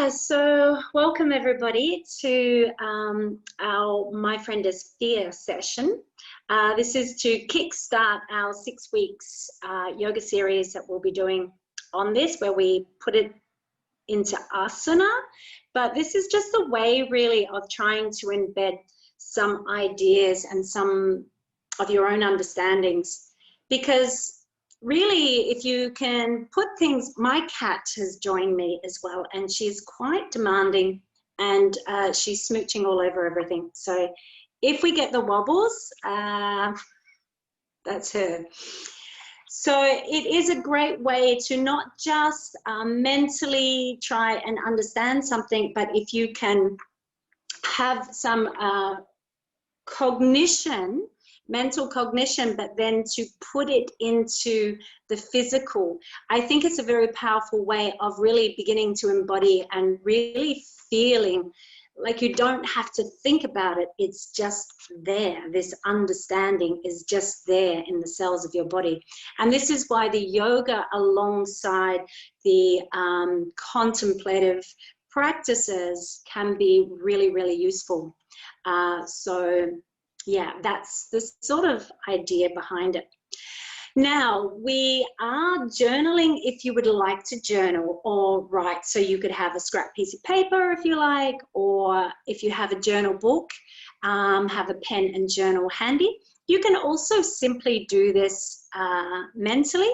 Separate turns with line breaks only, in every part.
Yeah, so welcome everybody to our My Friend is Fear session. This is to kickstart our 6 weeks yoga series that we'll be doing on this, where we put it into asana. But this is just a way really of trying to embed some ideas and some of your own understandings, because really, if you can put things, my cat has joined me as well, and she's quite demanding, and she's smooching all over everything. So if we get the wobbles, that's her. So it is a great way to not just mentally try and understand something, but if you can have some cognition, mental cognition, but then to put it into the physical. I think it's a very powerful way of really beginning to embody and really feeling like you don't have to think about it. It's just there. This understanding is just there in the cells of your body. And this is why the yoga alongside the contemplative practices can be really, really useful. So yeah, that's the sort of idea behind it. Now, we are journaling if you would like to journal or write. So you could have a scrap piece of paper if you like, or if you have a journal book, have a pen and journal handy. You can also simply do this mentally,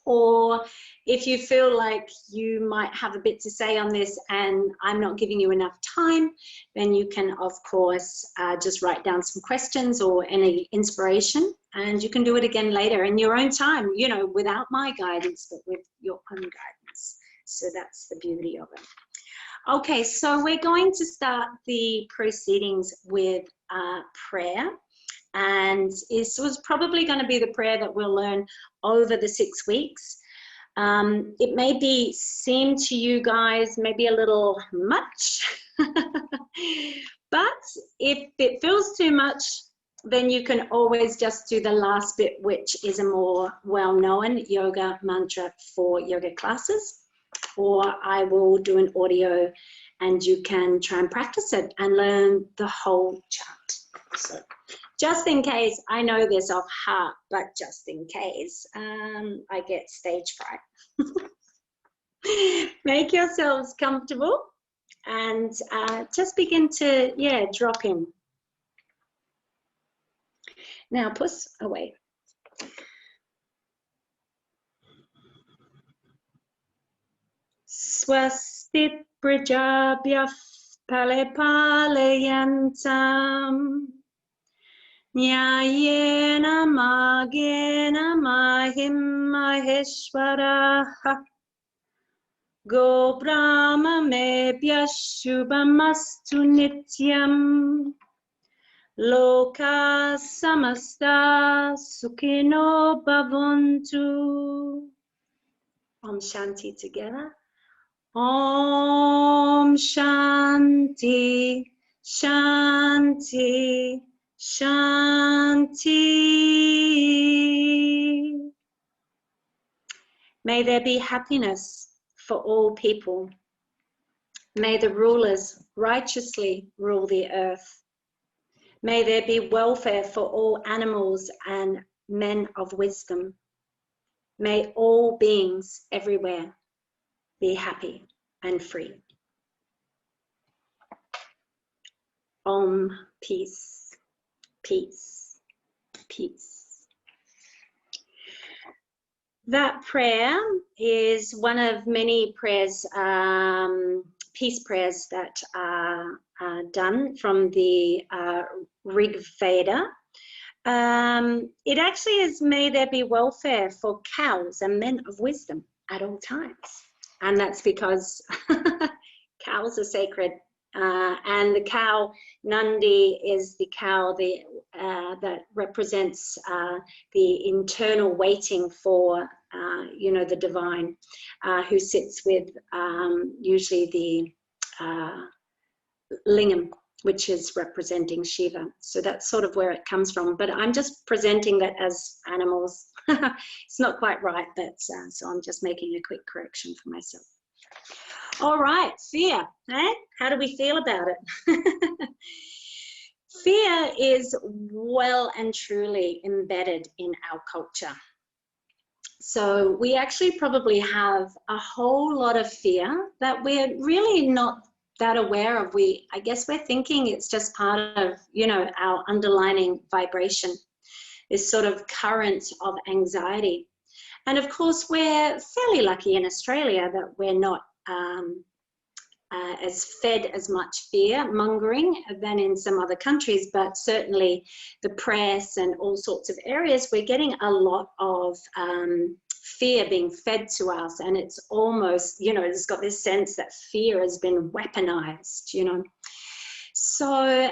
or if you feel like you might have a bit to say on this and I'm not giving you enough time, then you can, of course, just write down some questions or any inspiration, and you can do it again later in your own time, you know, without my guidance, but with your own guidance. So that's the beauty of it. Okay, so we're going to start the proceedings with prayer. And this was probably going to be the prayer that we'll learn over the 6 weeks. It may seem to you guys maybe a little much, but if it feels too much, then you can always just do the last bit, which is a more well-known yoga mantra for yoga classes, or I will do an audio and you can try and practice it and learn the whole chant. So just in case, I know this off heart, but just in case, I get stage fright. Make yourselves comfortable and just begin to, yeah, drop in. Now, puss away. Swastit prajabhyah palayantam. Nyayena magena mahim maheshwaraha. Go brahma mebhya shubhamastu nityam. Loka samasta sukhino bhavantu. Om Shanti together. Om Shanti, Shanti, Shanti. May there be happiness for all people. May the rulers righteously rule the earth. May there be welfare for all animals and men of wisdom. May all beings everywhere be happy and free. Om, peace, peace, peace. That prayer is one of many prayers, peace prayers that are done from the Rig Veda. It actually is, may there be welfare for cows and men of wisdom at all times. And that's because cows are sacred, and the cow Nandi is the cow that represents the internal waiting for, you know, the divine, who sits with usually the lingam, which is representing Shiva. So that's sort of where it comes from. But I'm just presenting that as animals. It's not quite right, but so I'm just making a quick correction for myself. All right, fear. Eh? How do we feel about it? Fear is well and truly embedded in our culture. So we actually probably have a whole lot of fear that we're really not that aware of. I guess we're thinking it's just part of, our underlying vibration, this sort of current of anxiety. And of course, we're fairly lucky in Australia that we're not as fed as much fear mongering than in some other countries, but certainly the press and all sorts of areas, we're getting a lot of fear being fed to us, and it's almost, it's got this sense that fear has been weaponized, So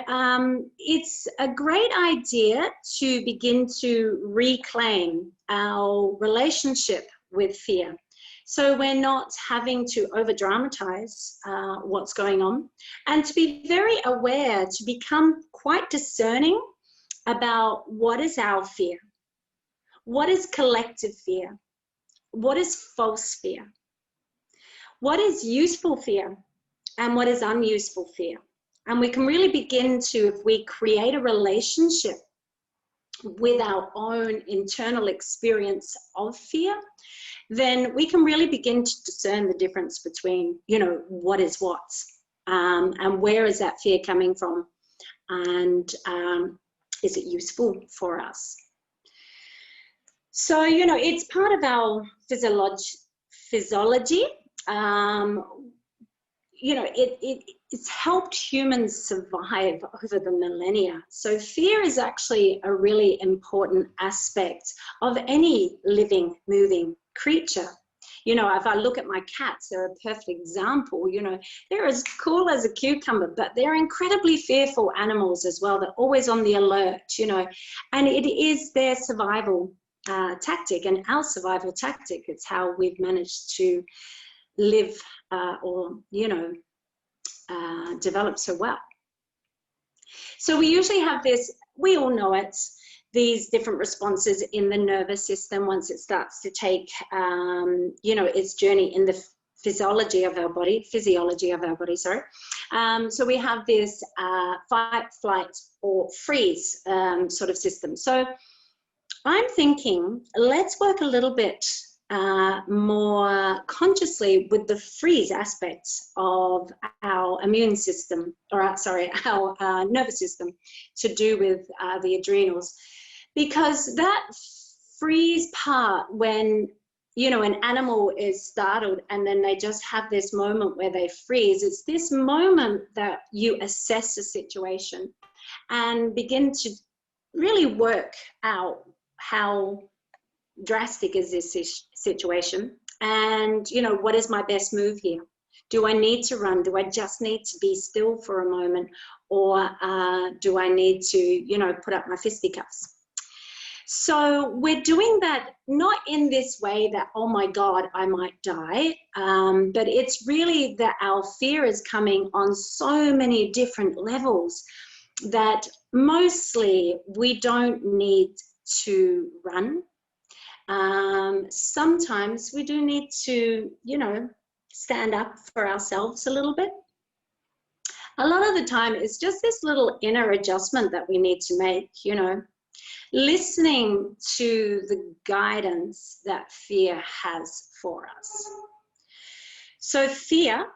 it's a great idea to begin to reclaim our relationship with fear. So we're not having to over-dramatize what's going on, and to be very aware, to become quite discerning about what is our fear, what is collective fear, what is false fear, what is useful fear, and what is unuseful fear. And we can really begin to, if we create a relationship with our own internal experience of fear, then we can really begin to discern the difference between, what is what, and where is that fear coming from, and is it useful for us? So, it's part of our physiology. It's helped humans survive over the millennia. So fear is actually a really important aspect of any living, moving creature. If I look at my cats, they're a perfect example. They're as cool as a cucumber, but they're incredibly fearful animals as well. They're always on the alert, and it is their survival tactic, and our survival tactic. It's how we've managed to live develop so well. So we usually have this, we all know it, these different responses in the nervous system once it starts to take, its journey in the physiology of our body, sorry. So we have this fight, flight, or freeze sort of system. So I'm thinking, let's work a little bit more consciously with the freeze aspects of our immune system, or our nervous system, to do with the adrenals, because that freeze part, when an animal is startled and then they just have this moment where they freeze, it's this moment that you assess the situation and begin to really work out how drastic is this situation, and what is my best move here? Do I need to run? Do I just need to be still for a moment, or do I need to put up my fisticuffs? So we're doing that not in this way that, oh my God, I might die, but it's really that our fear is coming on so many different levels that mostly we don't need to run. Sometimes we do need to, stand up for ourselves a little bit. A lot of the time, it's just this little inner adjustment that we need to make, listening to the guidance that fear has for us. So fear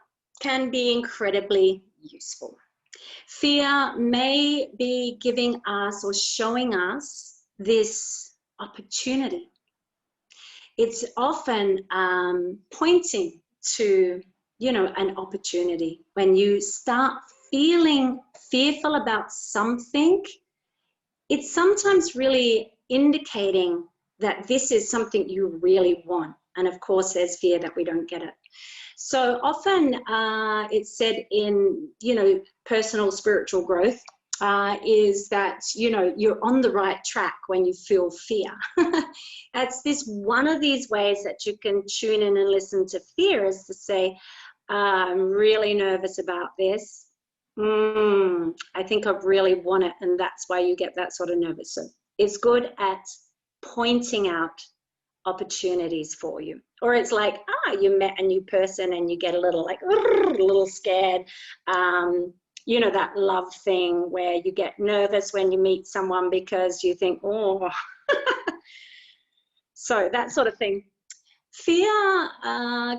can be incredibly useful. Fear may be giving us or showing us this opportunity. It's often pointing to, an opportunity. When you start feeling fearful about something, it's sometimes really indicating that this is something you really want. And of course, there's fear that we don't get it. So often it's said in, personal spiritual growth, is that, you're on the right track when you feel fear. That's this one of these ways that you can tune in and listen to fear, is to say, I'm really nervous about this. I think I really want it, and that's why you get that sort of nervous. So it's good at pointing out opportunities for you. Or it's like, you met a new person and you get a little like, a little scared. You know, that love thing where you get nervous when you meet someone because you think, oh, so that sort of thing. Fear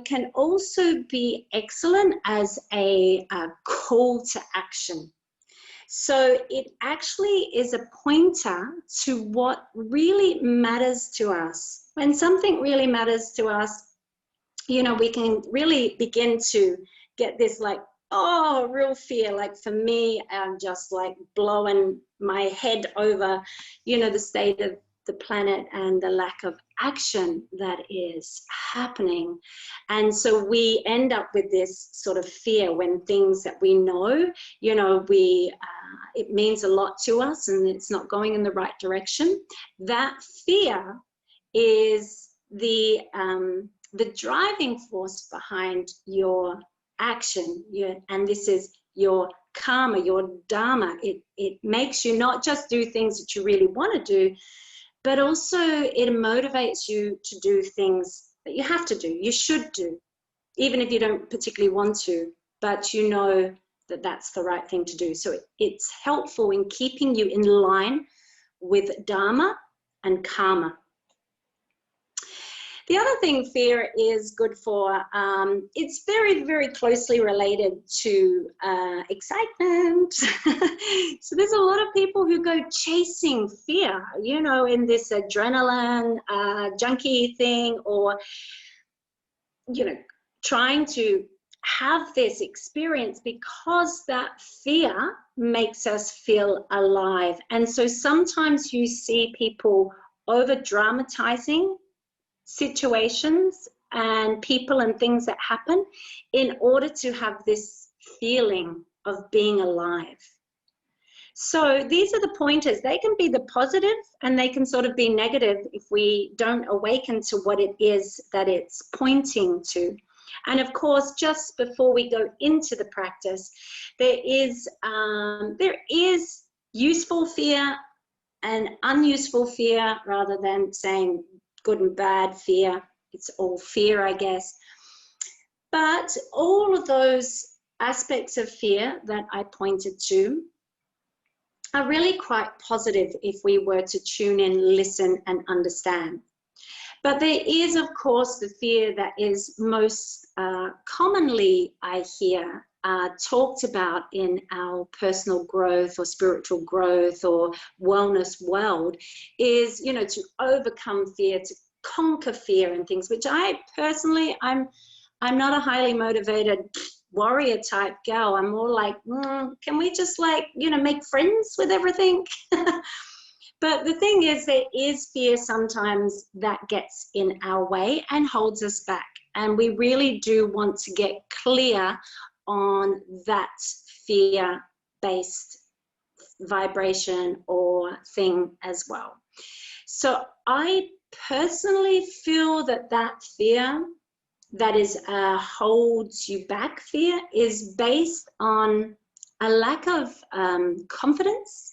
can also be excellent as a call to action. So it actually is a pointer to what really matters to us. When something really matters to us, you know, we can really begin to get this like, oh, real fear. Like for me, I'm just like blowing my head over, you know, the state of the planet and the lack of action that is happening. And so we end up with this sort of fear when things that we know, you know, it means a lot to us and it's not going in the right direction. That fear is the driving force behind your action, and this is your karma, your dharma. It makes you not just do things that you really want to do, but also it motivates you to do things that you have to do, you should do, even if you don't particularly want to, but you know that that's the right thing to do. So it's helpful in keeping you in line with dharma and karma. The other thing fear is good for, it's very, very closely related to excitement. So there's a lot of people who go chasing fear, you know, in this adrenaline junkie thing, or, you know, trying to have this experience because that fear makes us feel alive. And so sometimes you see people over dramatizing situations and people and things that happen in order to have this feeling of being alive. So these are the pointers. They can be the positive and they can sort of be negative if we don't awaken to what it is that it's pointing to. And of course, just before we go into the practice, there is useful fear and unuseful fear, rather than saying good and bad fear. It's all fear, I guess. But all of those aspects of fear that I pointed to are really quite positive if we were to tune in, listen, and understand. But there is, of course, the fear that is most commonly, I hear, talked about in our personal growth or spiritual growth or wellness world, is, you know, to overcome fear, to conquer fear and things, which I personally, I'm not a highly motivated warrior type girl. I'm more like, can we just like, you know, make friends with everything? But the thing is, there is fear sometimes that gets in our way and holds us back. And we really do want to get clear on that fear-based vibration or thing as well. So I personally feel that that fear that is holds you back fear is based on a lack of confidence,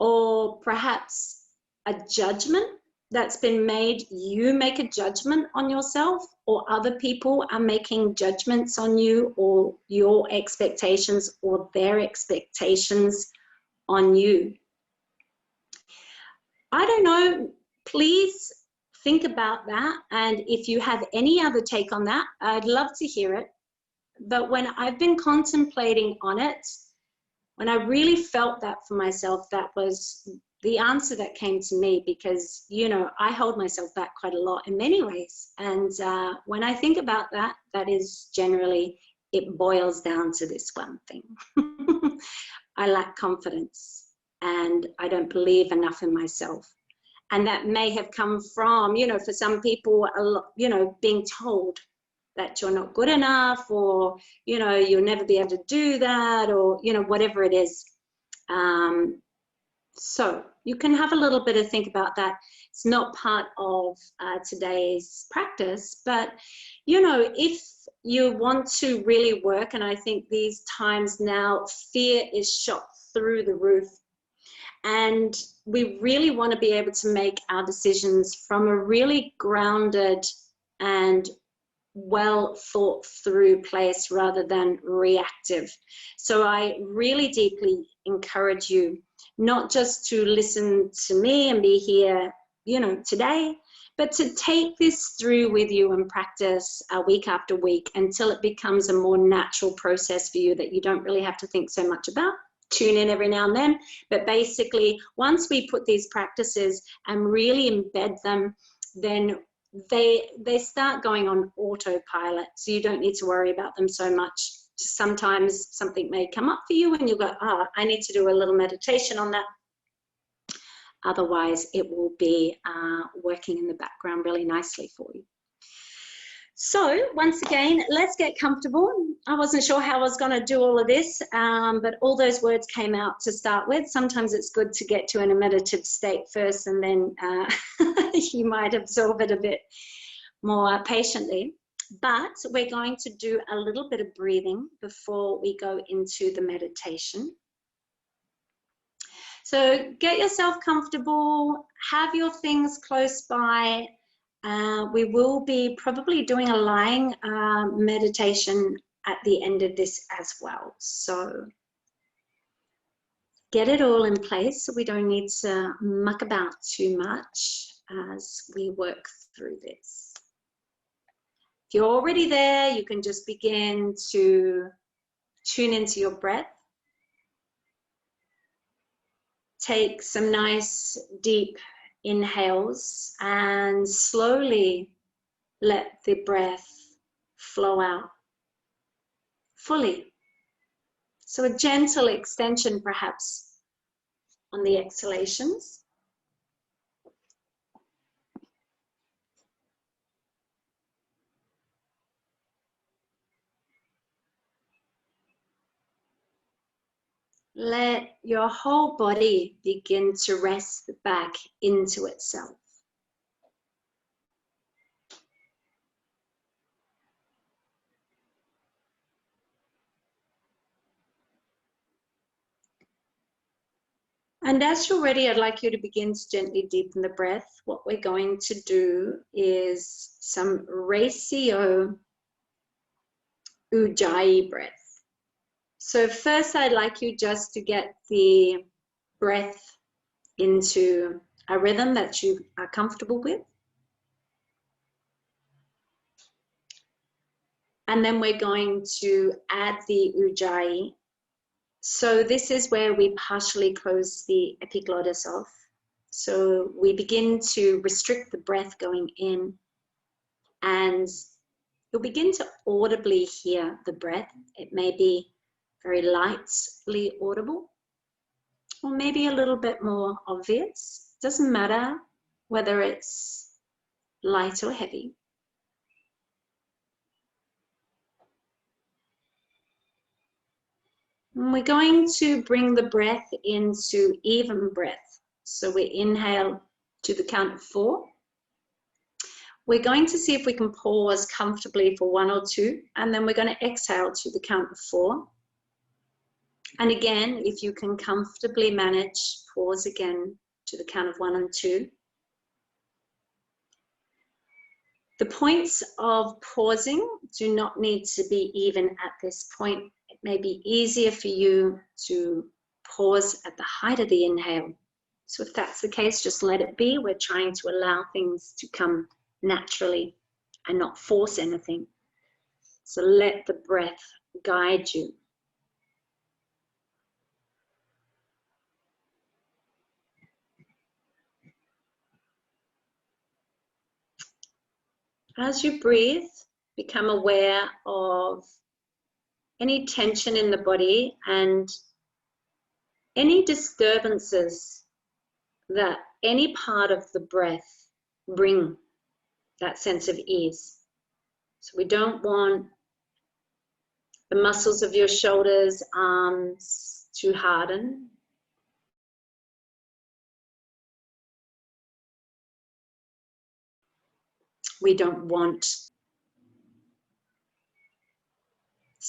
or perhaps a judgment that's been made. You make a judgment on yourself, or other people are making judgments on you, or your expectations or their expectations on you. I don't know, please think about that. And if you have any other take on that, I'd love to hear it. But when I've been contemplating on it, when I really felt that for myself, that was the answer that came to me, because, you know, I hold myself back quite a lot in many ways. And when I think about that, that is generally, it boils down to this one thing. I lack confidence and I don't believe enough in myself. And that may have come from, you know, for some people, you know, being told that you're not good enough, or, you know, you'll never be able to do that, or, you know, whatever it is. So you can have a little bit of think about that. It's not part of today's practice, but, you know, if you want to really work, and I think these times now, fear is shot through the roof. And we really want to be able to make our decisions from a really grounded and well thought through place rather than reactive. So I really deeply encourage you not just to listen to me and be here, you know, today, but to take this through with you and practice week after week until it becomes a more natural process for you that you don't really have to think so much about. Tune in every now and then, but basically once we put these practices and really embed them, then they start going on autopilot, so you don't need to worry about them so much. Sometimes something may come up for you and you'll go, I need to do a little meditation on that. Otherwise it will be working in the background really nicely for you. So once again, let's get comfortable. I wasn't sure how I was going to do all of this, but all those words came out to start with. Sometimes it's good to get to in a meditative state first, and then you might absorb it a bit more patiently. But we're going to do a little bit of breathing before we go into the meditation. So get yourself comfortable, have your things close by. We will be probably doing a lying meditation at the end of this as well. So get it all in place so we don't need to muck about too much as we work through this. If you're already there, you can just begin to tune into your breath. Take some nice deep inhales and slowly let the breath flow out fully. So a gentle extension perhaps on the exhalations. Let your whole body begin to rest back into itself. And as you're ready, I'd like you to begin to gently deepen the breath. What we're going to do is some ratio ujjayi breath. So first I'd like you just to get the breath into a rhythm that you are comfortable with. And then we're going to add the ujjayi. So this is where we partially close the epiglottis off. So we begin to restrict the breath going in, and you'll begin to audibly hear the breath. It may be very lightly audible, or maybe a little bit more obvious. Doesn't matter whether it's light or heavy. And we're going to bring the breath into even breath. So we inhale to the count of 4. We're going to see if we can pause comfortably for 1 or 2, and then we're going to exhale to the count of 4. And again, if you can comfortably manage, pause again to the count of 1 and 2. The points of pausing do not need to be even at this point. It may be easier for you to pause at the height of the inhale. So if that's the case, just let it be. We're trying to allow things to come naturally and not force anything. So let the breath guide you. As you breathe, become aware of any tension in the body and any disturbances that any part of the breath bring that sense of ease. So we don't want the muscles of your shoulders, arms to harden. We don't want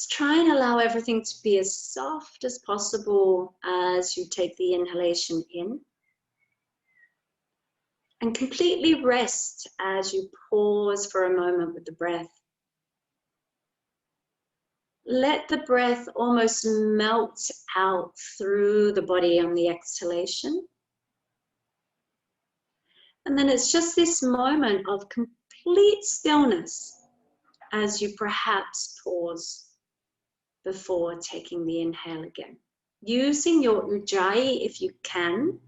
Just try and allow everything to be as soft as possible as you take the inhalation in. And completely rest as you pause for a moment with the breath. Let the breath almost melt out through the body on the exhalation. And then it's just this moment of complete stillness as you perhaps pause before taking the inhale again. Using your ujjayi if you can,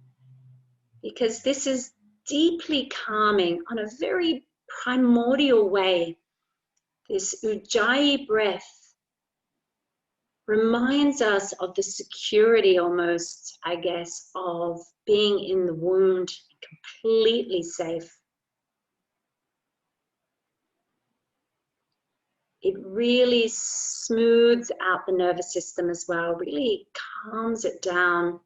because this is deeply calming on a very primordial way. This ujjayi breath reminds us of the security almost, I guess, of being in the wound, completely safe. It really smooths out the nervous system as well, really calms it down.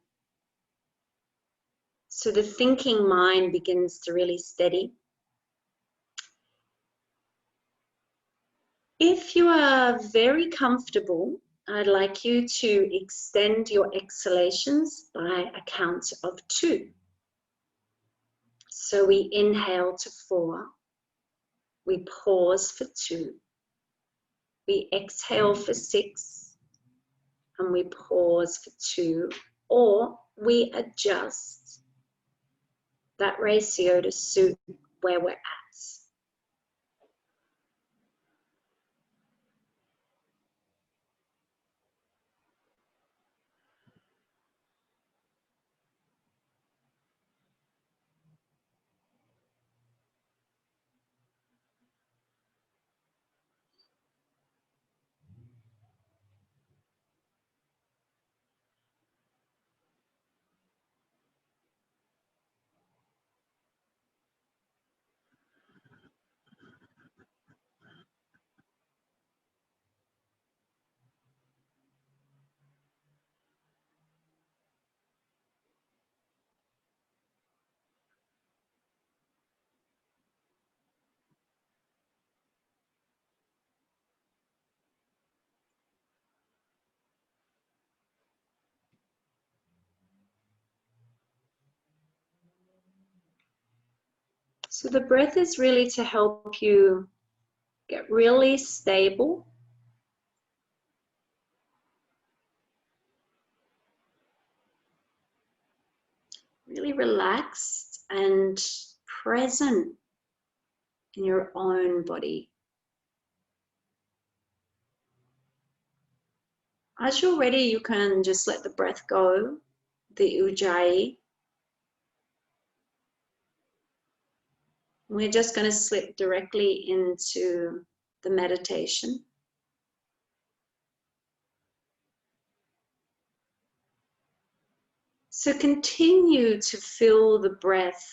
So the thinking mind begins to really steady. If you are very comfortable, I'd like you to extend your exhalations by a count of 2. So we inhale to 4, we pause for 2, we exhale for 6, and we pause for 2, or we adjust that ratio to suit where we're at. So the breath is really to help you get really stable, really relaxed and present in your own body. As you're ready, you can just let the breath go, the ujjayi. We're just going to slip directly into the meditation. So continue to feel the breath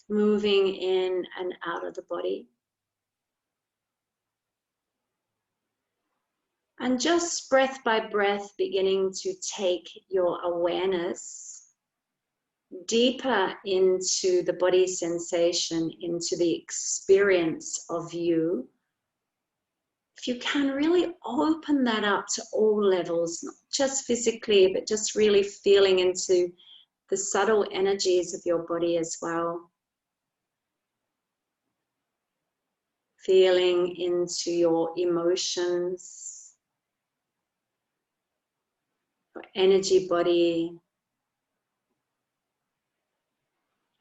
moving in and out of the body. And just breath by breath, beginning to take your awareness deeper into the body sensation, into the experience of you. If you can really open that up to all levels, not just physically, but just really feeling into the subtle energies of your body as well. Feeling into your emotions, your energy body.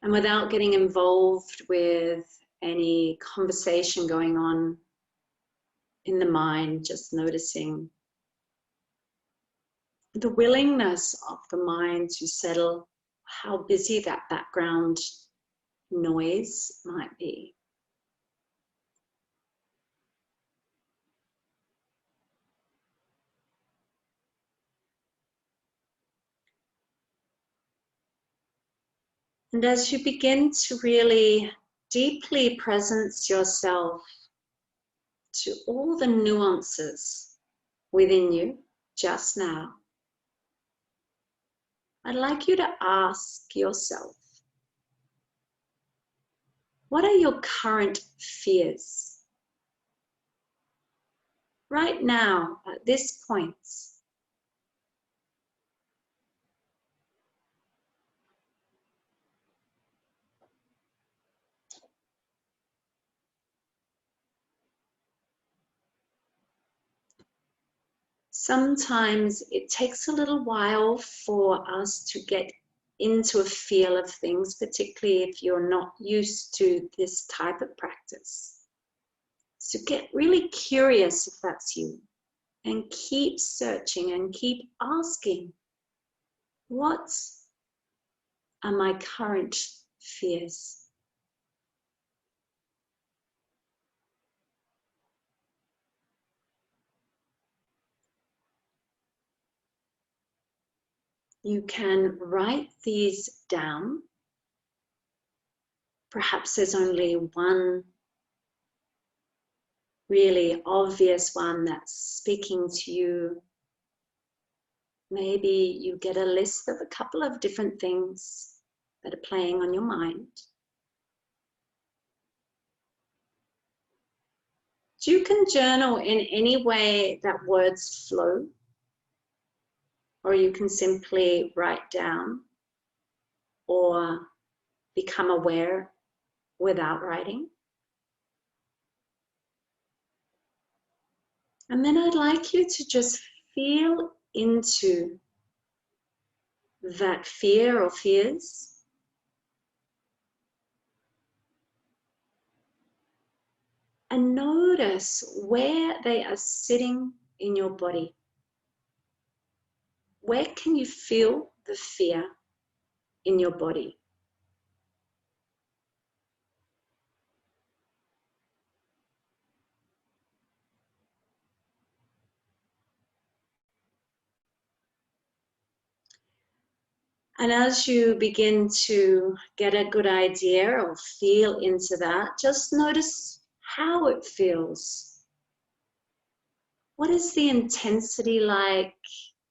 And without getting involved with any conversation going on in the mind, just noticing the willingness of the mind to settle, how busy that background noise might be. And as you begin to really deeply presence yourself to all the nuances within you just now, I'd like you to ask yourself, what are your current fears? right now, at this point. Sometimes it takes a little while for us to get into a feel of things, particularly if you're not used to this type of practice. So get really curious if that's you, and keep searching and keep asking, what are my current fears? You can write these down. Perhaps there's only one really obvious one that's speaking to you. Maybe you get a list of a couple of different things that are playing on your mind. You can journal in any way that words flow, or you can simply write down or become aware without writing. And then I'd like you to just feel into that fear or fears. And notice where they are sitting in your body. Where can you feel the fear in your body? And as you begin to get a good idea or feel into that, just notice how it feels. What is the intensity like?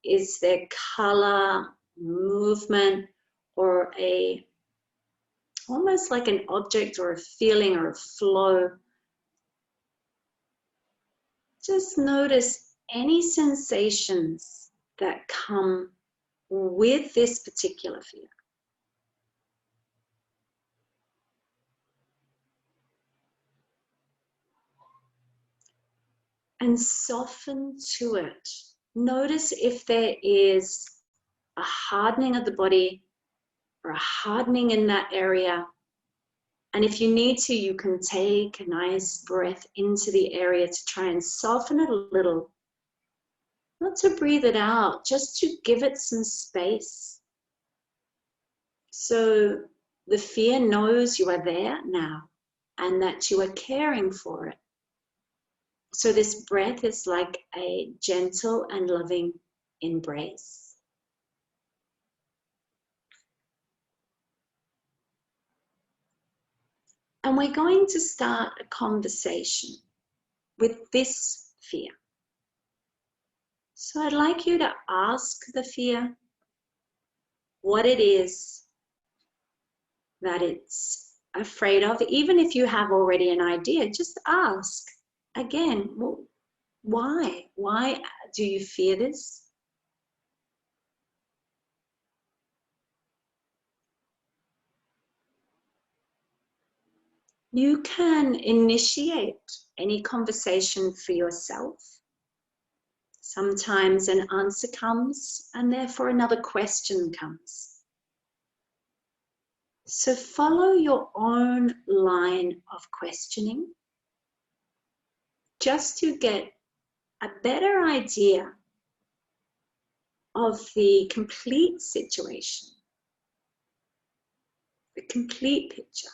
Is there color, movement, or almost like an object or a feeling or a flow? Just notice any sensations that come with this particular fear. And soften to it. Notice if there is a hardening of the body or a hardening in that area. And if you need to, you can take a nice breath into the area to try and soften it a little. Not to breathe it out, just to give it some space. So the fear knows you are there now and that you are caring for it. So this breath is like a gentle and loving embrace. And we're going to start a conversation with this fear. So I'd like you to ask the fear what it is that it's afraid of. Even if you have already an idea, just ask again, well, why? Why do you fear this? You can initiate any conversation for yourself. Sometimes an answer comes and therefore another question comes. So follow your own line of questioning just to get a better idea of the complete situation, the complete picture.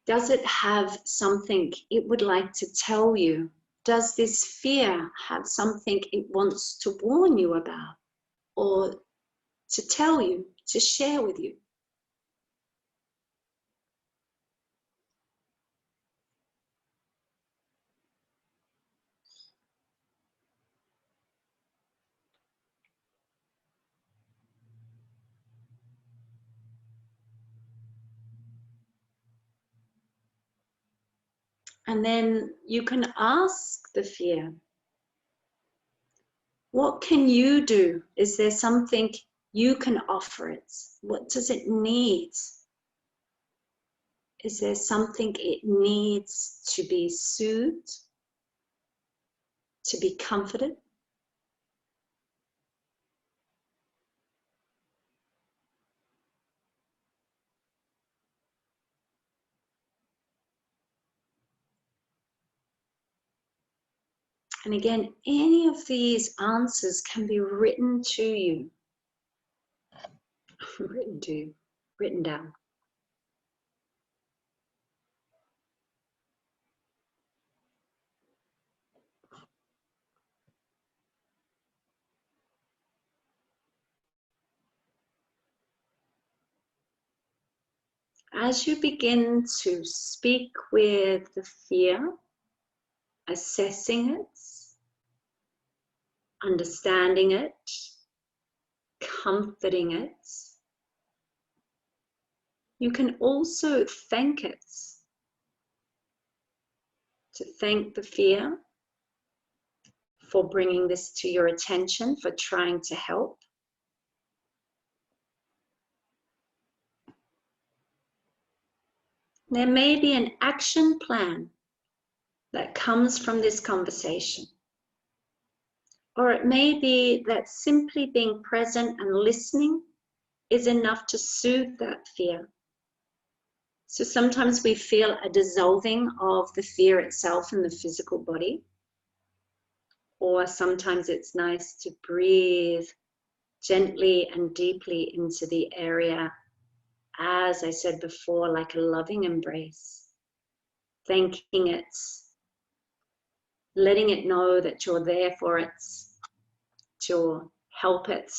Does it have something it would like to tell you? Does this fear have something it wants to warn you about or to tell you, to share with you? And then you can ask the fear, what can you do? Is there something you can offer it? What does it need? Is there something it needs to be soothed, to be comforted? And again, any of these answers can be written to you, written down. As you begin to speak with the fear, assessing it, understanding it, comforting it, you can also thank it. To thank the fear for bringing this to your attention, for trying to help. There may be an action plan that comes from this conversation. Or it may be that simply being present and listening is enough to soothe that fear. So sometimes we feel a dissolving of the fear itself in the physical body. Or sometimes it's nice to breathe gently and deeply into the area, as I said before, like a loving embrace, thanking it, letting it know that you're there for it, to help it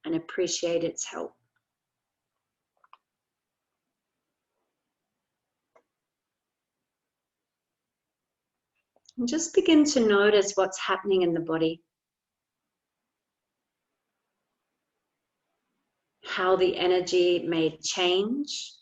and appreciate its help. And just begin to notice what's happening in the body, how the energy may change.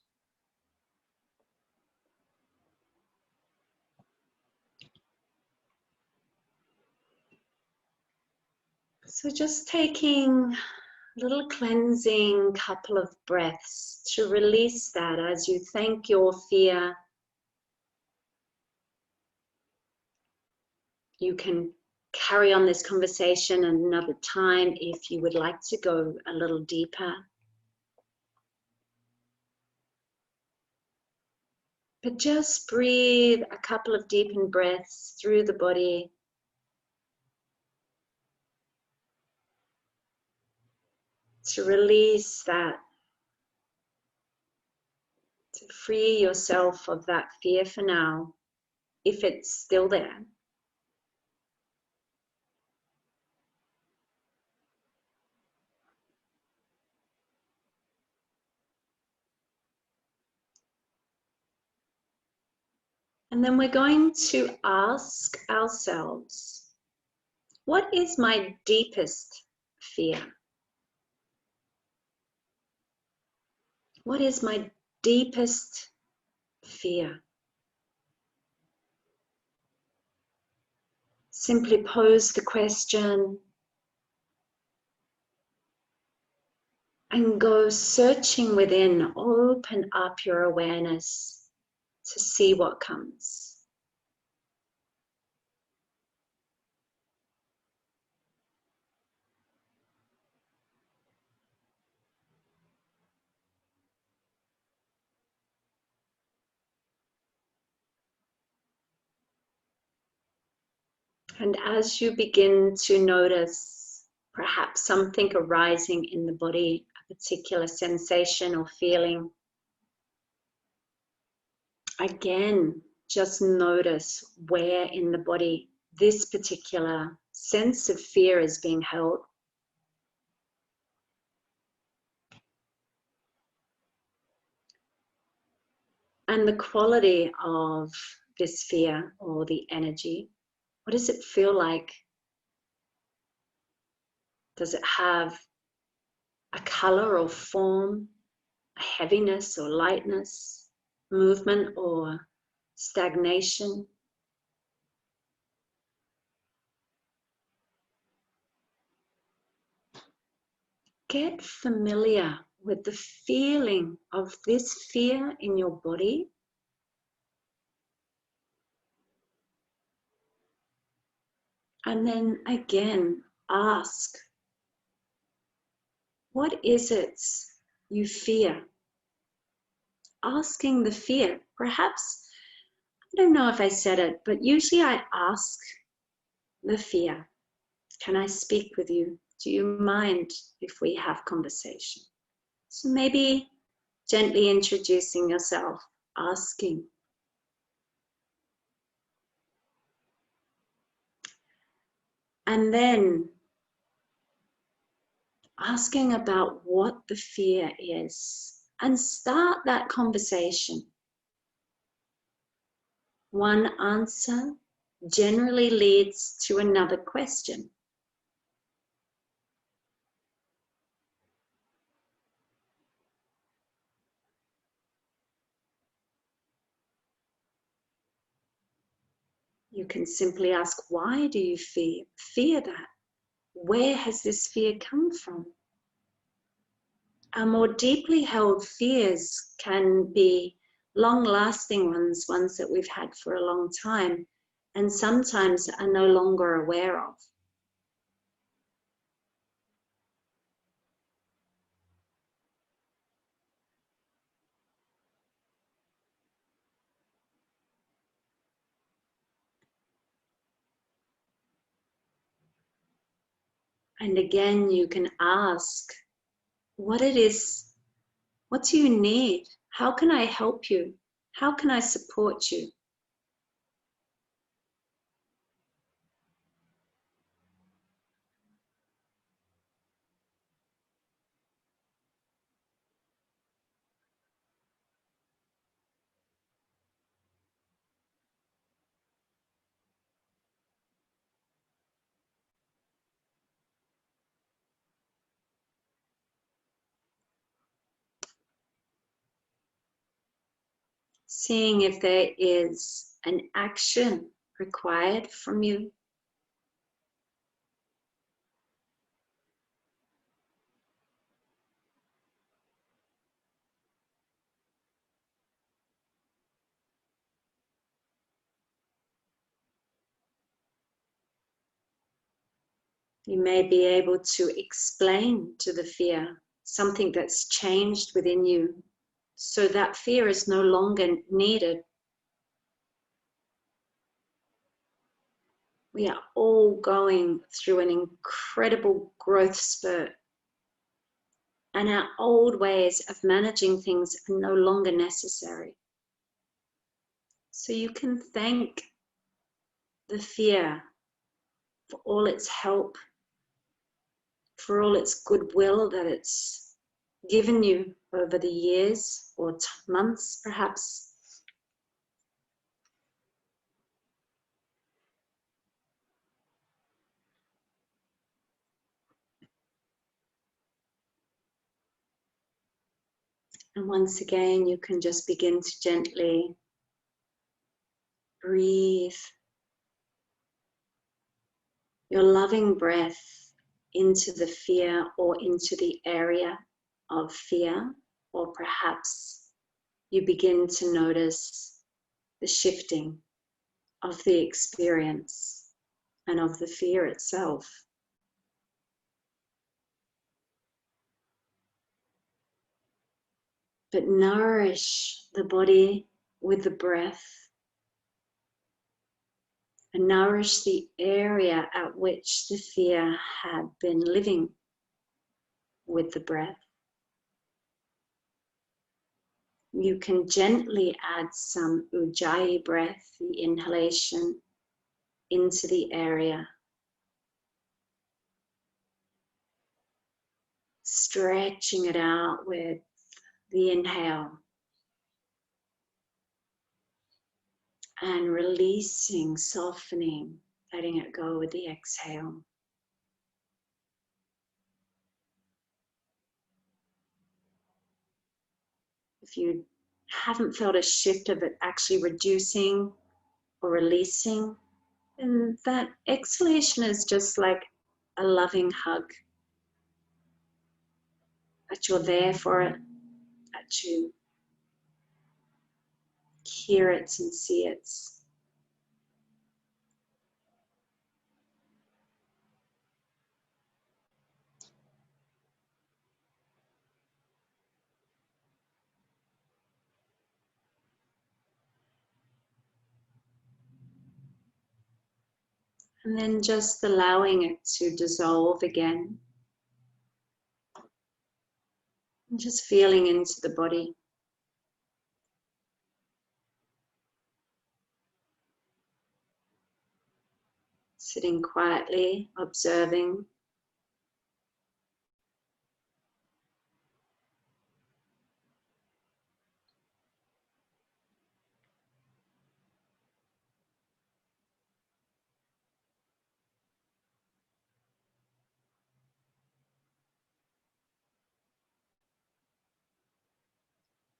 So just taking a little cleansing couple of breaths to release that as you thank your fear. You can carry on this conversation another time if you would like to go a little deeper. But just breathe a couple of deepened breaths through the body. To release that, to free yourself of that fear for now, if it's still there. And then we're going to ask ourselves, what is my deepest fear? What is my deepest fear? Simply pose the question and go searching within. Open up your awareness to see what comes. And as you begin to notice perhaps something arising in the body, a particular sensation or feeling, again, just notice where in the body this particular sense of fear is being held. And the quality of this fear or the energy. What does it feel like? Does it have a color or form, a heaviness or lightness, movement or stagnation. Get familiar with the feeling of this fear in your body. And then again, ask, what is it you fear? Asking the fear. Perhaps, I don't know if I said it, but usually I ask the fear, can I speak with you? Do you mind if we have conversation? So maybe gently introducing yourself, asking. And then asking about what the fear is and start that conversation. One answer generally leads to another question. You can simply ask, why do you fear that? Where has this fear come from? Our more deeply held fears can be long-lasting ones that we've had for a long time, and sometimes are no longer aware of. And again, you can ask what it is, what do you need? How can I help you? How can I support you? Seeing if there is an action required from you. You may be able to explain to the fear something that's changed within you, so that fear is no longer needed. We are all going through an incredible growth spurt, and our old ways of managing things are no longer necessary. So you can thank the fear for all its help, for all its goodwill that it's given you over the years or months perhaps. And once again, you can just begin to gently breathe your loving breath into the fear or into the area of fear, or perhaps you begin to notice the shifting of the experience and of the fear itself. But nourish the body with the breath and nourish the area at which the fear had been living with the breath. You can gently add some ujjayi breath, the inhalation, into the area. Stretching it out with the inhale. And releasing, softening, letting it go with the exhale. If you haven't felt a shift of it actually reducing or releasing, and that exhalation is just like a loving hug, that you're there for it, that you hear it and see it. And then just allowing it to dissolve again. And just feeling into the body. Sitting quietly, observing.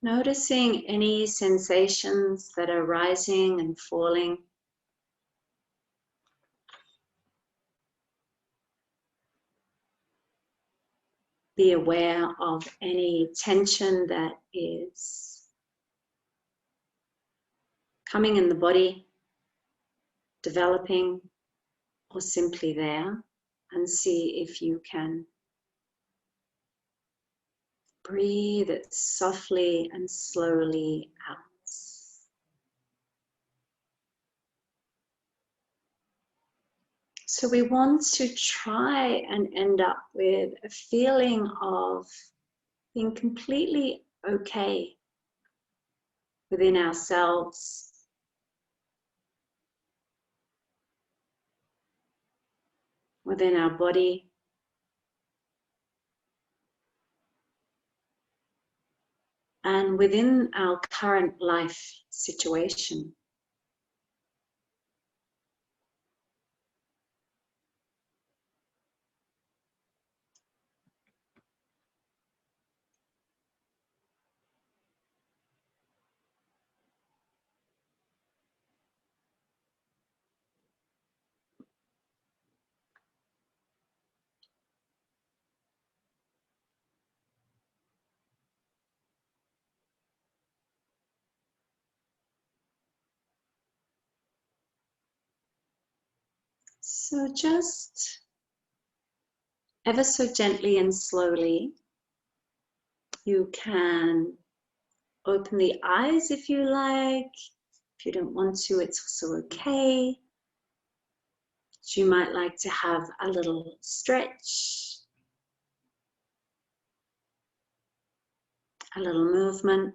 Noticing any sensations that are rising and falling. Be aware of any tension that is coming in the body, developing, or simply there, and see if you can breathe it softly and slowly out. So we want to try and end up with a feeling of being completely okay within ourselves, within our body, and within our current life situation. So just ever so gently and slowly, you can open the eyes if you like. If you don't want to, it's also okay. You might like to have a little stretch, a little movement.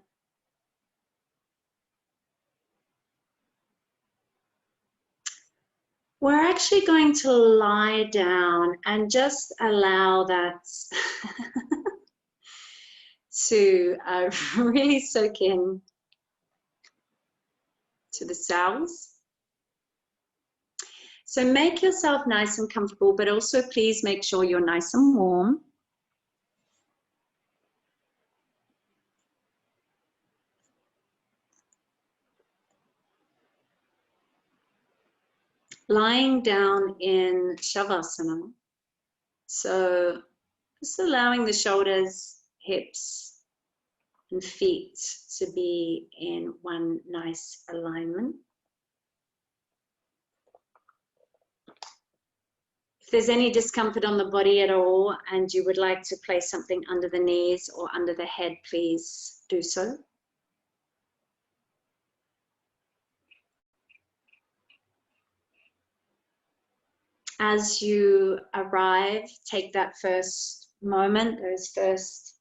We're actually going to lie down and just allow that to really soak in to the cells. So make yourself nice and comfortable, but also please make sure you're nice and warm. Lying down in Shavasana. So just allowing the shoulders, hips, and feet to be in one nice alignment. If there's any discomfort on the body at all and you would like to place something under the knees or under the head, please do so. As you arrive, take that first moment, those first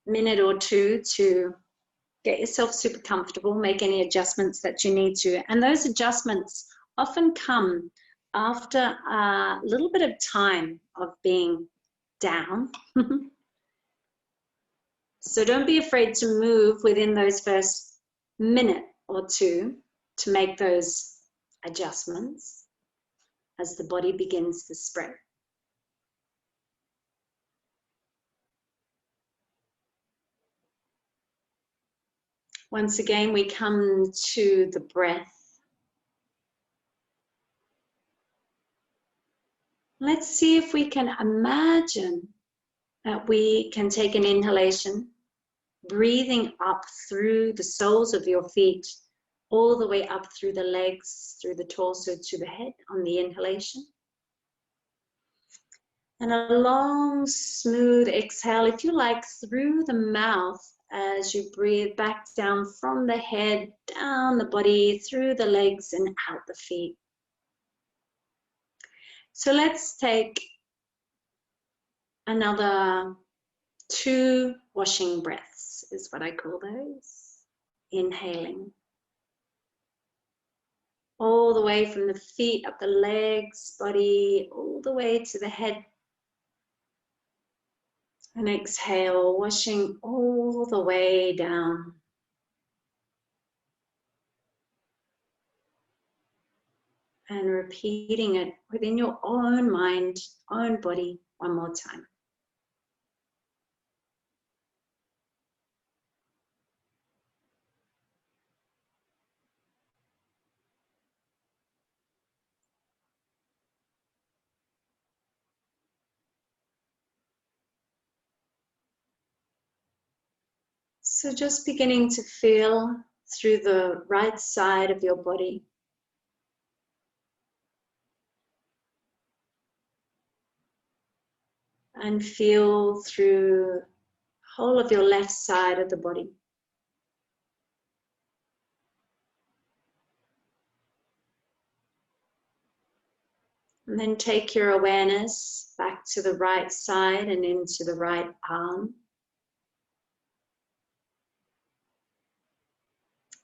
minute or two to get yourself super comfortable, make any adjustments that you need to. And those adjustments often come after a little bit of time of being down. So don't be afraid to move within those first minute or two to make those adjustments as the body begins to spread. Once again, we come to the breath. Let's see if we can imagine that we can take an inhalation, breathing up through the soles of your feet, all the way up through the legs, through the torso to the head on the inhalation. And a long, smooth exhale, if you like, through the mouth as you breathe back down from the head, down the body, through the legs and out the feet. So let's take another 2 washing breaths, is what I call those. Inhaling. All the way from the feet, up the legs, body, all the way to the head. And exhale, washing all the way down. And repeating it within your own mind, own body, one more time. So just beginning to feel through the right side of your body. And feel through the whole of your left side of the body. And then take your awareness back to the right side and into the right arm.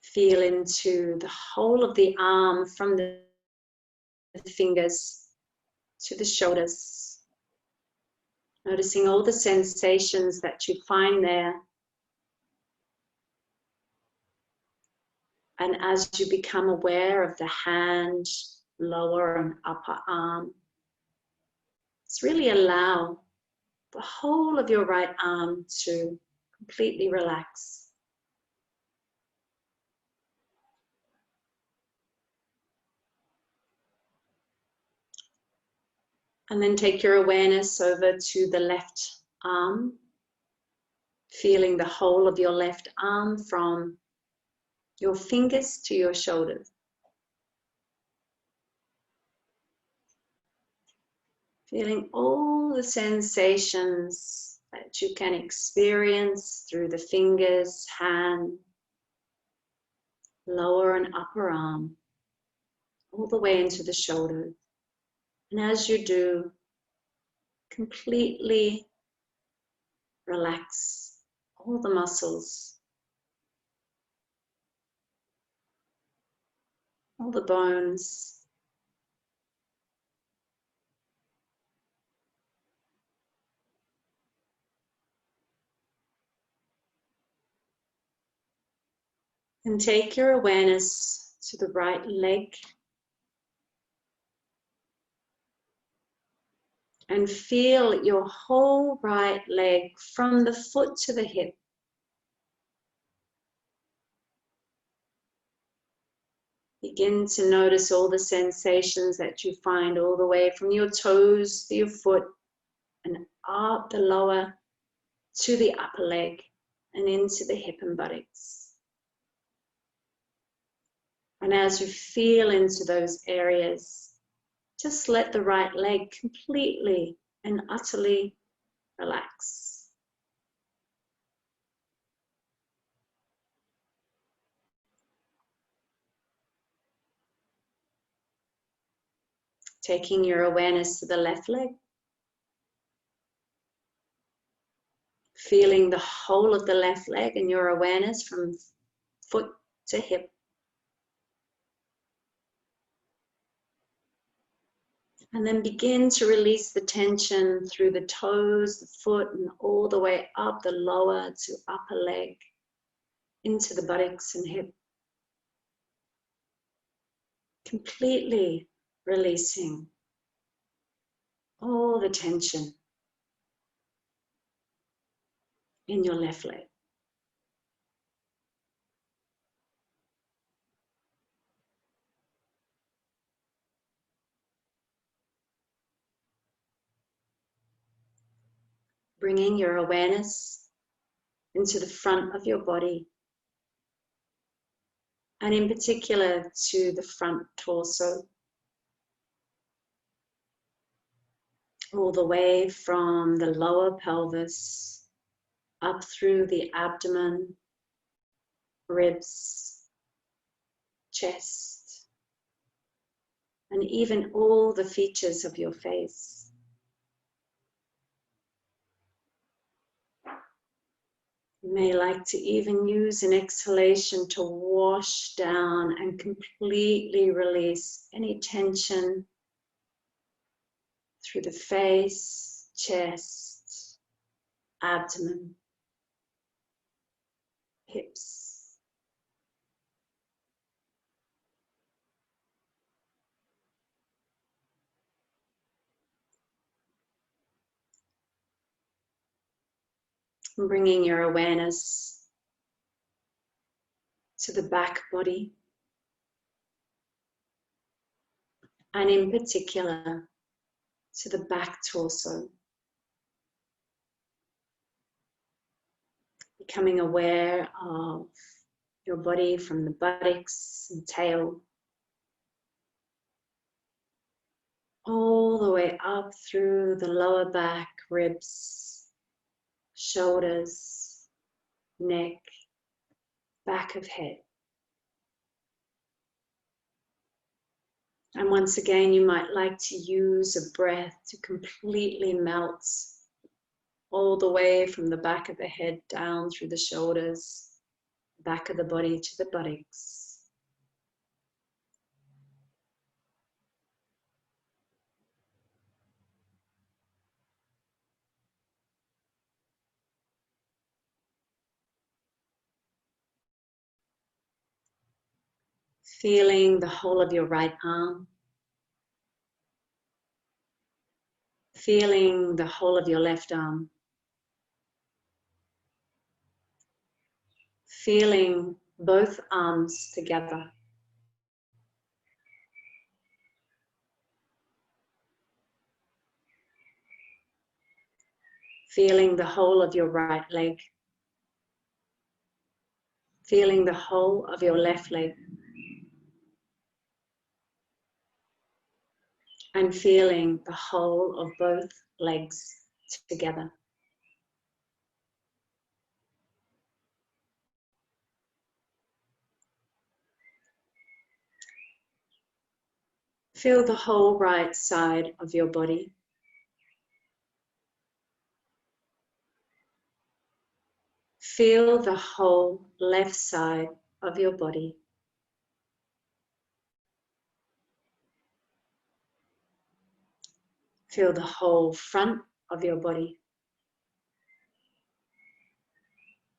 Feel into the whole of the arm from the fingers to the shoulders. Noticing all the sensations that you find there. And as you become aware of the hand, lower and upper arm, just really allow the whole of your right arm to completely relax. And then take your awareness over to the left arm, feeling the whole of your left arm from your fingers to your shoulders. Feeling all the sensations that you can experience through the fingers, hand, lower and upper arm, all the way into the shoulders. And as you do, completely relax all the muscles, all the bones. And take your awareness to the right leg. And feel your whole right leg from the foot to the hip. Begin to notice all the sensations that you find all the way from your toes to your foot and up the lower to the upper leg and into the hip and buttocks. And as you feel into those areas, just let the right leg completely and utterly relax. Taking your awareness to the left leg. Feeling the whole of the left leg and your awareness from foot to hip. And then begin to release the tension through the toes, the foot, and all the way up the lower to upper leg, into the buttocks and hip. Completely releasing all the tension in your left leg. Bringing your awareness into the front of your body, and in particular to the front torso, all the way from the lower pelvis up through the abdomen, ribs, chest, and even all the features of your face. You may like to even use an exhalation to wash down and completely release any tension through the face, chest, abdomen, hips. And bringing your awareness to the back body, and in particular to the back torso. Becoming aware of your body from the buttocks and tail, all the way up through the lower back, ribs, shoulders, neck, back of head. And once again, you might like to use a breath to completely melt all the way from the back of the head down through the shoulders, back of the body to the buttocks. Feeling the whole of your right arm. Feeling the whole of your left arm. Feeling both arms together. Feeling the whole of your right leg. Feeling the whole of your left leg. And feeling the whole of both legs together. Feel the whole right side of your body. Feel the whole left side of your body. Feel the whole front of your body.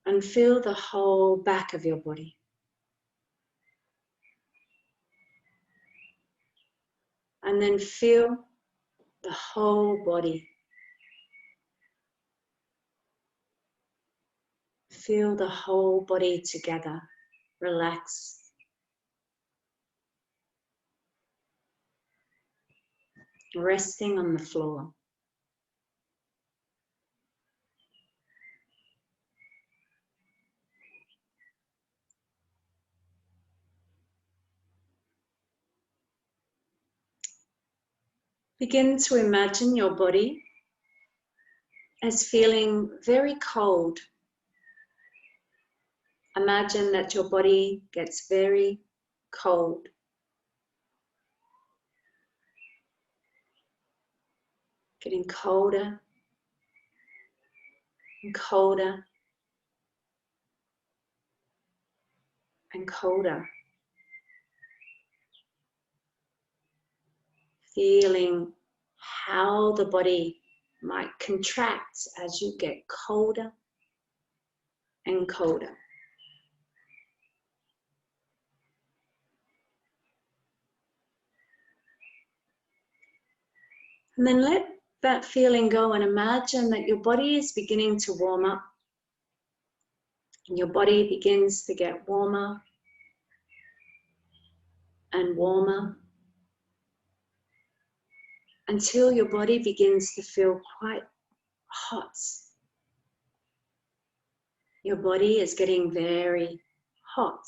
And feel the whole back of your body. And then feel the whole body. Feel the whole body together. Relax. Resting on the floor. Begin to imagine your body as feeling very cold. Imagine that your body gets very cold. Getting colder and colder and colder. Feeling how the body might contract as you get colder and colder. And then let that feeling go and imagine that your body is beginning to warm up. And your body begins to get warmer and warmer until your body begins to feel quite hot Your body is getting very hot.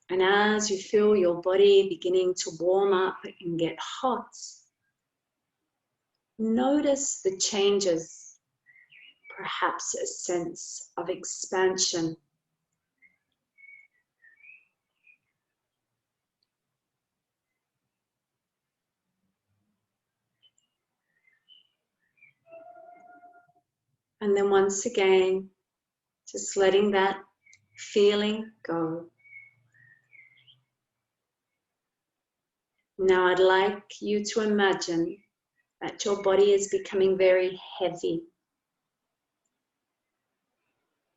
And as you feel your body beginning to warm up and get hot, notice the changes, perhaps a sense of expansion. And then once again, just letting that feeling go. Now I'd like you to imagine that your body is becoming very heavy.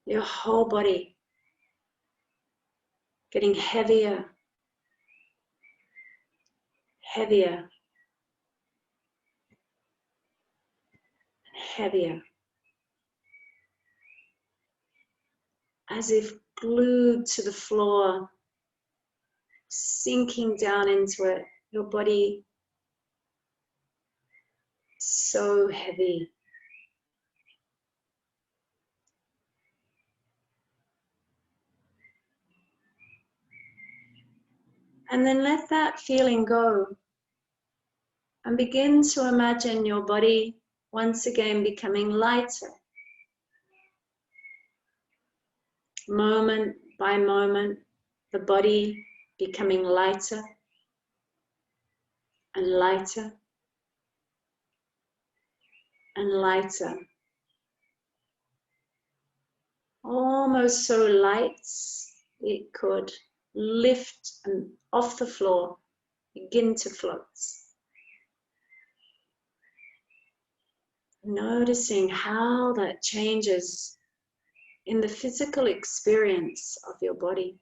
Your whole body getting heavier, heavier, and heavier. As if glued to the floor, sinking down into it. Your body so heavy. And then let that feeling go and begin to imagine your body once again becoming lighter. Moment by moment, the body becoming lighter and lighter and lighter. Almost so light it could lift and off the floor, begin to float. Noticing how that changes in the physical experience of your body.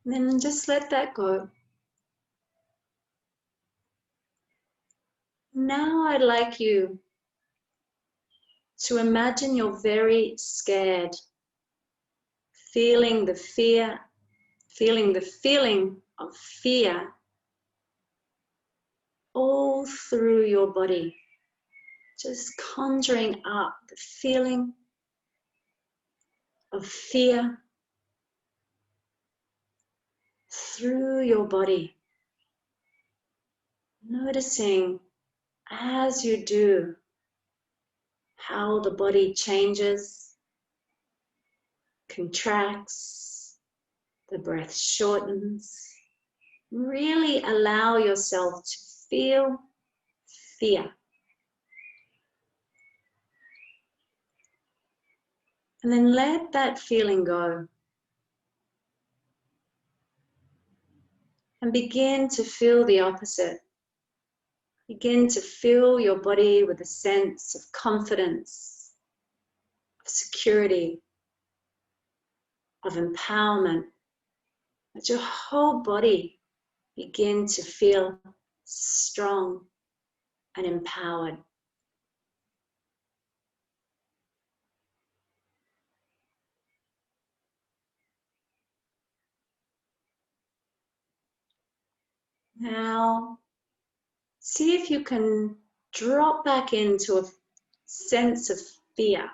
And then just let that go. Now I'd like you to imagine you're very scared, feeling the fear, feeling the feeling of fear all through your body. Just conjuring up the feeling of fear through your body. Noticing as you do how the body changes, contracts, the breath shortens. Really allow yourself to feel fear. And then let that feeling go. And begin to feel the opposite. Begin to fill your body with a sense of confidence, of security, of empowerment. Let your whole body begin to feel strong and empowered. Now, see if you can drop back into a sense of fear.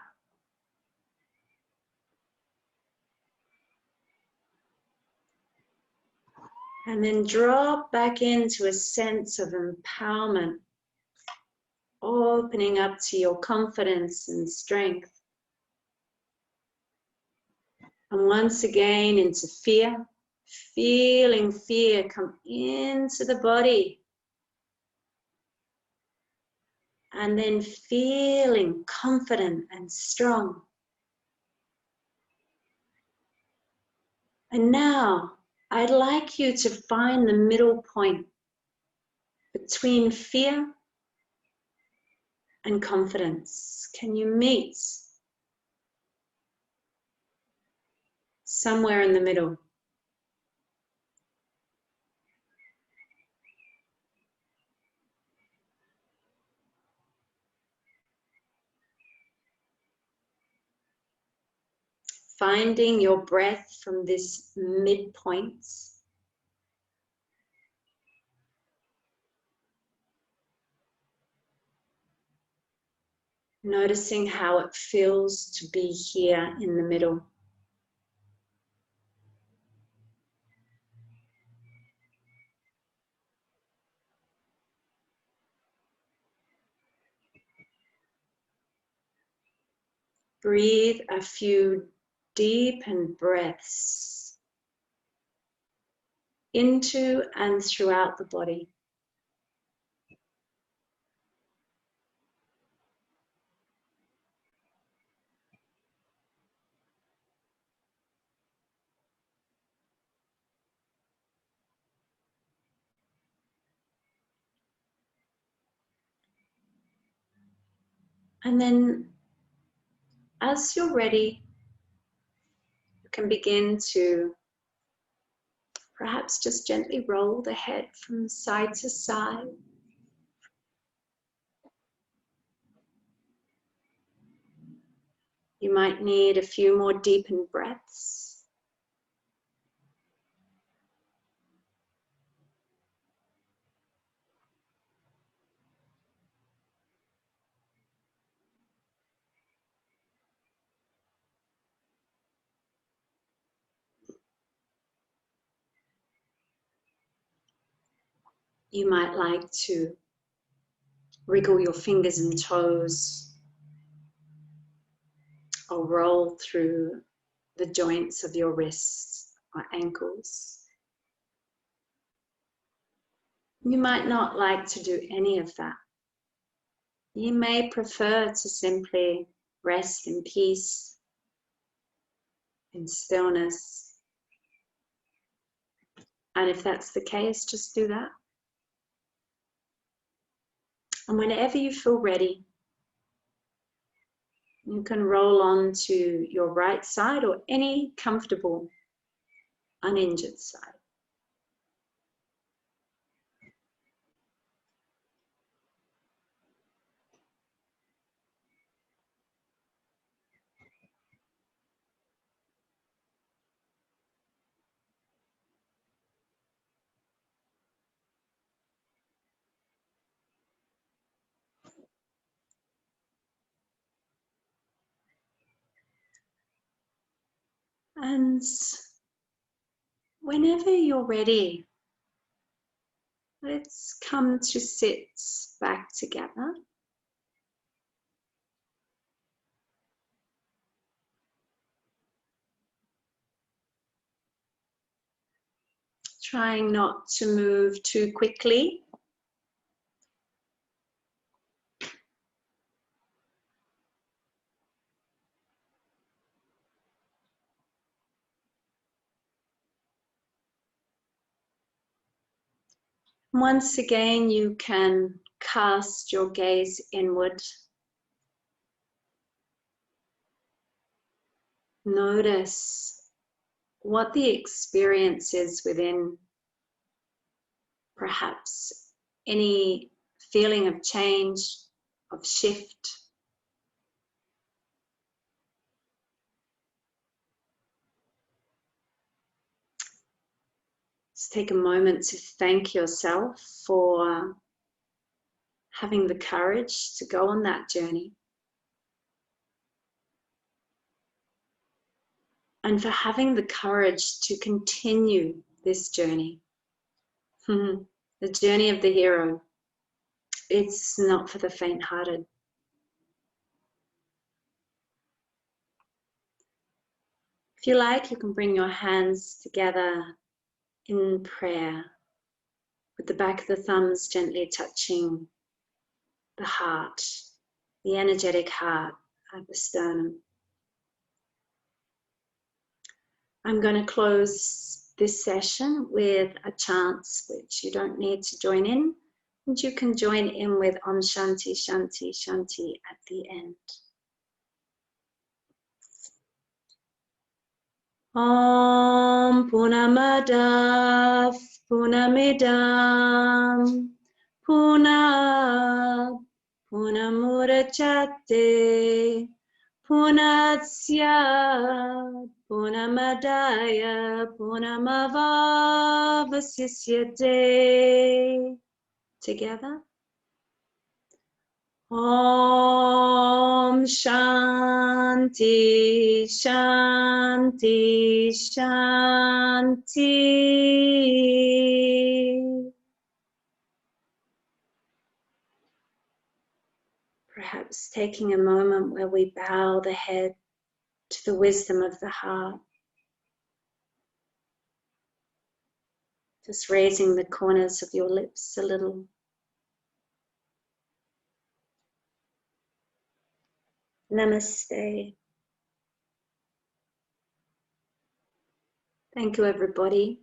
And then drop back into a sense of empowerment, opening up to your confidence and strength. And once again into fear, feeling fear come into the body. And then feeling confident and strong. And now I'd like you to find the middle point between fear and confidence. Can you meet somewhere in the middle? Finding your breath from this midpoint. Noticing how it feels to be here in the middle. Breathe a few deep breaths into and throughout the body. And then as you're ready, you can begin to perhaps just gently roll the head from side to side. You might need a few more deepened breaths. You might like to wriggle your fingers and toes or roll through the joints of your wrists or ankles. You might not like to do any of that. You may prefer to simply rest in peace, in stillness. And if that's the case, just do that. And whenever you feel ready, you can roll on to your right side or any comfortable, uninjured side. And whenever you're ready, let's come to sit back together. Trying not to move too quickly. Once again, you can cast your gaze inward. Notice what the experience is within, perhaps any feeling of change, of shift. Just take a moment to thank yourself for having the courage to go on that journey. And for having the courage to continue this journey. The journey of the hero. It's not for the faint-hearted. If you like, you can bring your hands together in prayer, with the back of the thumbs gently touching the heart, the energetic heart of the sternum. I'm going to close this session with a chant which you don't need to join in, and you can join in with Om Shanti Shanti Shanti at the end. Om Purnamada Purnamidam Purnamudachyate Purnasya Purnamadaya Purnamavavasisyate. Together. Om Shanti Shanti Shanti. Perhaps taking a moment where we bow the head to the wisdom of the heart. Just raising the corners of your lips a little. Namaste. Thank you, everybody.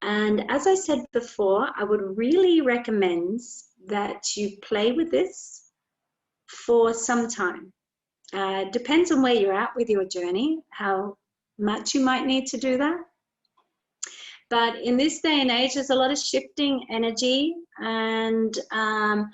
And as I said before, I would really recommend that you play with this for some time. Depends on where you're at with your journey, how much you might need to do that. But in this day and age, there's a lot of shifting energy and a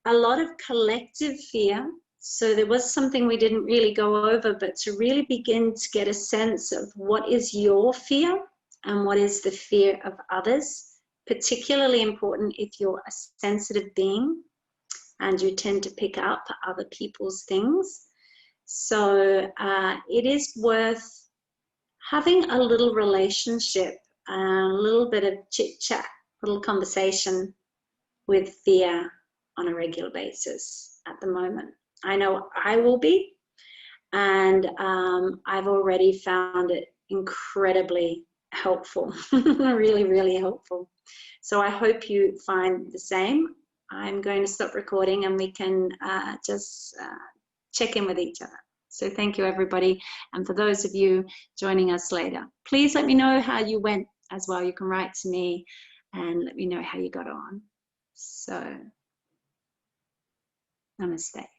lot of collective fear. So there was something we didn't really go over, but to really begin to get a sense of what is your fear and what is the fear of others, particularly important if you're a sensitive being and you tend to pick up other people's things. So it is worth having a little relationship, a little bit of chit chat, a little conversation with fear on a regular basis at the moment. I know I will be, and I've already found it incredibly helpful, really, really helpful. So I hope you find the same. I'm going to stop recording and we can just check in with each other. So thank you, everybody. And for those of you joining us later, please let me know how you went as well. You can write to me and let me know how you got on. So, namaste.